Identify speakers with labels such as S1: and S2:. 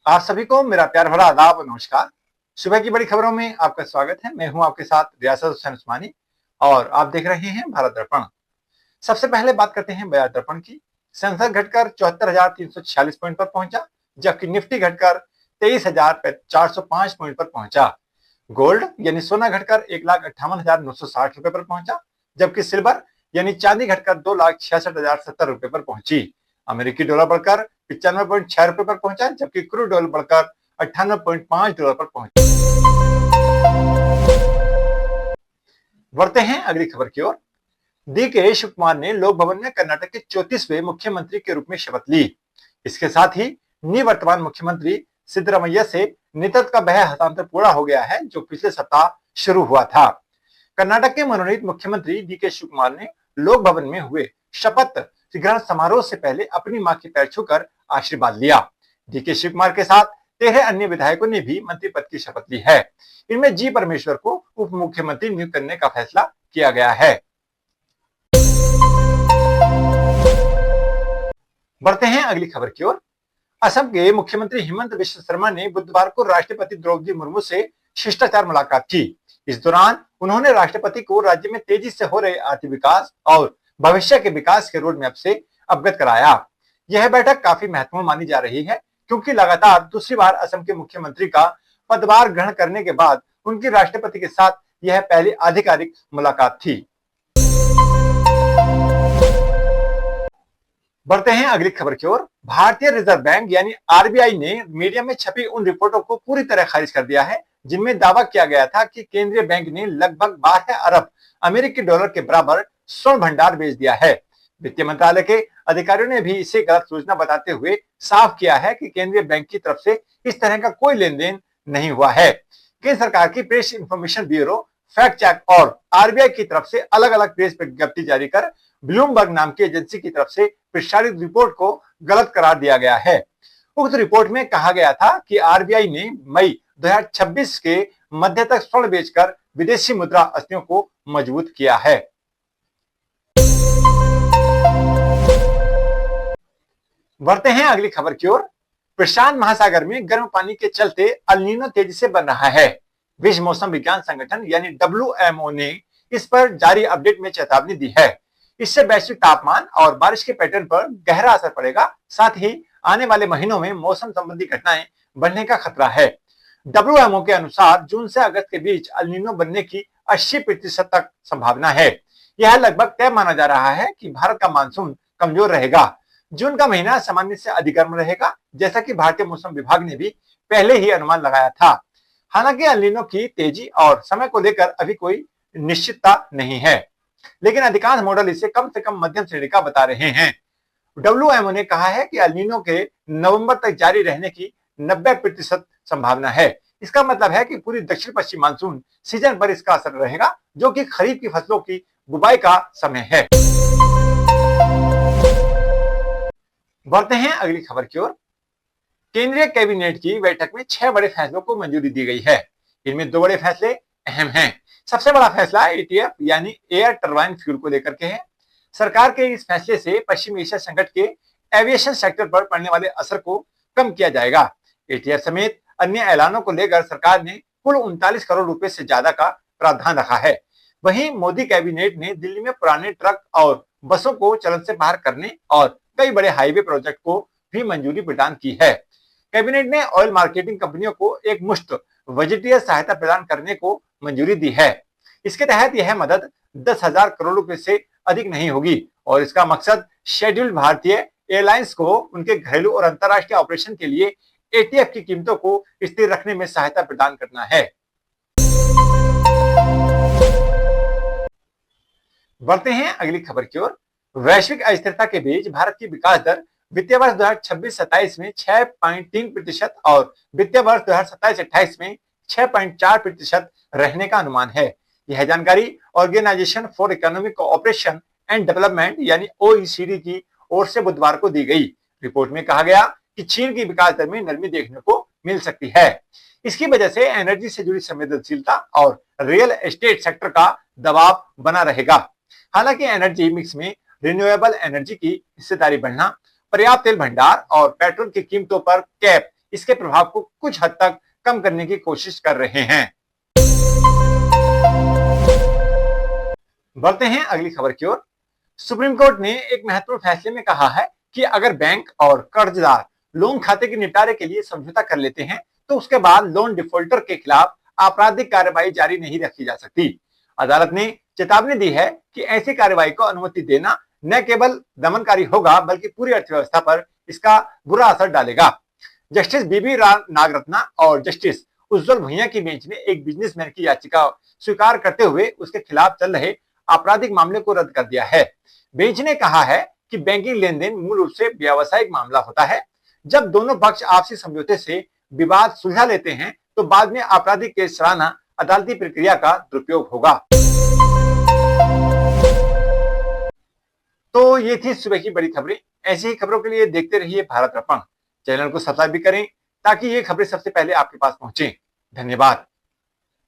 S1: आप सभी को मेरा प्यार भरा आदाब और नमस्कार। सुबह की बड़ी खबरों में आपका स्वागत है। मैं हूं आपके साथ रियासत हुसैन उस्मानी और आप देख रहे हैं भारत दर्पण। सबसे पहले बात करते हैं बाजार दर्पण की। सेंसेक्स घटकर 74,346 पॉइंट पर पहुंचा, जबकि निफ्टी घटकर 23,405 पॉइंट पर पहुंचा। गोल्ड यानी सोना घटकर 1,58,960 रुपए पर पहुंचा, जबकि सिल्वर यानी चांदी घटकर 2,66,070 रुपए पर पहुंची। अमेरिकी डॉलर बढ़कर 95.6 रुपए पर पहुंचा, जबकि क्रूड ऑयल बढ़कर 98.5 डॉलर पर पहुंचा। बढ़ते हैं अगली खबर की ओर। डी के शिव कुमार ने लोक भवन में कर्नाटक के 34वें मुख्यमंत्री के रूप में शपथ ली। इसके साथ ही निवर्तमान मुख्यमंत्री सिद्धरामैया से नेतृत्व का वह हस्तांतरण पूरा हो गया है, जो पिछले सप्ताह शुरू हुआ था। कर्नाटक के मनोनीत मुख्यमंत्री डी के शिव कुमार ने लोक भवन में हुए शपथ ग्रहण समारोह से पहले अपनी मां के पैर छूकर आशीर्वाद लिया। डी के शिव कुमार के साथ 13 अन्य विधायकों ने भी मंत्री पद की शपथ ली है। इनमें जी परमेश्वर को उप मुख्यमंत्री नियुक्त करने का फैसला किया गया है। बढ़ते हैं अगली खबर की ओर। असम के मुख्यमंत्री हिमंत बिश्व शर्मा ने बुधवार को राष्ट्रपति द्रौपदी मुर्मू से शिष्टाचार मुलाकात की। इस दौरान उन्होंने राष्ट्रपति को राज्य में तेजी से हो रहे आर्थिक विकास और भविष्य के विकास के रोड मैप से अवगत कराया। यह बैठक काफी महत्वपूर्ण मानी जा रही है, क्योंकि लगातार दूसरी बार असम के मुख्यमंत्री का पदभार ग्रहण करने के बाद उनकी राष्ट्रपति के साथ यह पहली आधिकारिक मुलाकात थी। बढ़ते हैं अगली खबर की ओर। भारतीय रिजर्व बैंक यानी आरबीआई ने मीडिया में छपी उन रिपोर्टों को पूरी तरह खारिज कर दिया है, जिनमें दावा किया गया था कि केंद्रीय बैंक ने लगभग 12 अरब अमेरिकी डॉलर के बराबर स्वर्ण भंडार बेच दिया है। वित्त मंत्रालय के अधिकारियों ने भी इसे गलत सूचना बताते हुए साफ किया है कि केंद्रीय बैंक की तरफ से इस तरह का कोई लेन देन नहीं हुआ है। केंद्र सरकार की press information bureau, fact check और आरबीआई की तरफ से अलग अलग प्रेस विज्ञप्ति जारी कर ब्लूमबर्ग नाम की एजेंसी की तरफ से प्रसारित रिपोर्ट को गलत करार दिया गया है। उक्त रिपोर्ट में कहा गया था कि आरबीआई ने मई 2026 के मध्य तक स्वर्ण बेचकर विदेशी मुद्रा अस्थियों को मजबूत किया है। बढ़ते हैं अगली खबर की ओर। प्रशांत महासागर में गर्म पानी के चलते अल नीनो तेजी से बन रहा है। विश्व मौसम विज्ञान संगठन यानी डब्ल्यूएमओ ने इस पर जारी अपडेट में चेतावनी दी है। इससे वैश्विक तापमान और बारिश के पैटर्न पर गहरा असर पड़ेगा। साथ ही आने वाले महीनों में मौसम संबंधी घटनाएं बढ़ने का खतरा है। डब्ल्यूएमओ के अनुसार जून से अगस्त के बीच अल नीनो बनने की 80% तक संभावना है। यह लगभग तय माना जा रहा है कि भारत का मानसून कमजोर रहेगा। जून का महीना सामान्य से अधिक गर्म रहेगा, जैसा कि भारतीय मौसम विभाग ने भी पहले ही अनुमान लगाया था। हालांकि अल नीनो की तेजी और समय को लेकर अभी कोई निश्चितता नहीं है, लेकिन अधिकांश मॉडल इसे कम से कम मध्यम श्रेणी का बता रहे हैं। डब्ल्यूएमओ ने कहा है कि अल नीनो के नवंबर तक जारी रहने की 90% संभावना है। इसका मतलब है कि पूरी दक्षिण पश्चिम मानसून सीजन पर इसका असर रहेगा, जो कि खरीफ की फसलों की बुवाई का समय है। बढ़ते हैं अगली खबर की ओर। केंद्रीय कैबिनेट की बैठक में 6 बड़े फैसलों को मंजूरी दी गई है। इनमें 2 बड़े फैसले अहम हैं। सबसे बड़ा फैसला एटीएफ यानी एयर टरबाइन फ्यूल को लेकर के है। सरकार के इस फैसले से पश्चिम एशिया संकट के एविएशन सेक्टर पर पड़ने वाले असर को कम किया जाएगा। एटीएफ समेत अन्य ऐलानों को लेकर सरकार ने कुल 39 करोड़ रुपए से ज्यादा का प्रावधान रखा है। वहीं मोदी कैबिनेट ने दिल्ली में पुराने ट्रक और बसों को चलन से बाहर करने और कई बड़े हाईवे प्रोजेक्ट को भी मंजूरी प्रदान की है। कैबिनेट ने ऑयल मार्केटिंग कंपनियों को एक मुश्त बजटीय सहायता प्रदान करने को मंजूरी दी है। इसके तहत यह मदद 10,000 करोड़ रुपए से अधिक नहीं होगी और इसका मकसद शेड्यूल्ड भारतीय एयरलाइंस को उनके घरेलू और अंतर्राष्ट्रीय ऑपरेशन के लिए एटीएफ की कीमतों को स्थिर रखने में सहायता प्रदान करना है। बढ़ते हैं अगली खबर की ओर। वैश्विक अस्थिरता के बीच भारत की विकास दर वित्तीय वर्ष 2026-27 में 6.3% और वित्तीय वर्ष 2027-28 में 6.4% रहने का अनुमान है। यह जानकारी organisation for economic cooperation and development यानी ओईसीडी की ओर से बुधवार को दी गई। रिपोर्ट में कहा गया कि चीन की विकास दर में नरमी देखने को मिल सकती है। इसकी वजह से एनर्जी से जुड़ी संवेदनशीलता और रियल एस्टेट सेक्टर का दबाव बना रहेगा। हालांकि एनर्जी मिक्स में रिन्यूएबल एनर्जी की हिस्सेदारी बढ़ना, पर्याप्त तेल भंडार और पेट्रोल की कीमतों पर कैप इसके प्रभाव को कुछ हद तक कम करने की कोशिश कर रहे हैं। बढ़ते हैं अगली खबर की ओर। सुप्रीम कोर्ट ने एक महत्वपूर्ण फैसले में कहा है कि अगर बैंक और कर्जदार लोन खाते के निपटारे के लिए समझौता कर लेते हैं तो उसके बाद लोन डिफॉल्टर के खिलाफ आपराधिक कार्रवाई जारी नहीं रखी जा सकती। अदालत ने चेतावनी दी है कि ऐसी कार्रवाई को अनुमति देना न केवल दमनकारी होगा बल्कि पूरी अर्थव्यवस्था पर इसका बुरा असर डालेगा। जस्टिस बीबी नागरत्ना और जस्टिस उज्जवल भुइयां की बेंच ने एक बिजनेसमैन की याचिका स्वीकार करते हुए उसके खिलाफ चल रहे आपराधिक मामले को रद्द कर दिया है। बेंच ने कहा है कि बैंकिंग लेन देन मूल रूप से व्यावसायिक मामला होता है। जब दोनों पक्ष आपसी समझौते से विवाद सुलझा लेते हैं तो बाद में आपराधिक केस चलाना अदालती प्रक्रिया का दुरुपयोग होगा। तो ये थी सुबह की बड़ी खबरें। ऐसी ही खबरों के लिए देखते रहिए भारत दर्पण। चैनल को सब्सक्राइब भी करें ताकि ये खबरें सबसे पहले आपके पास पहुंचे। धन्यवाद।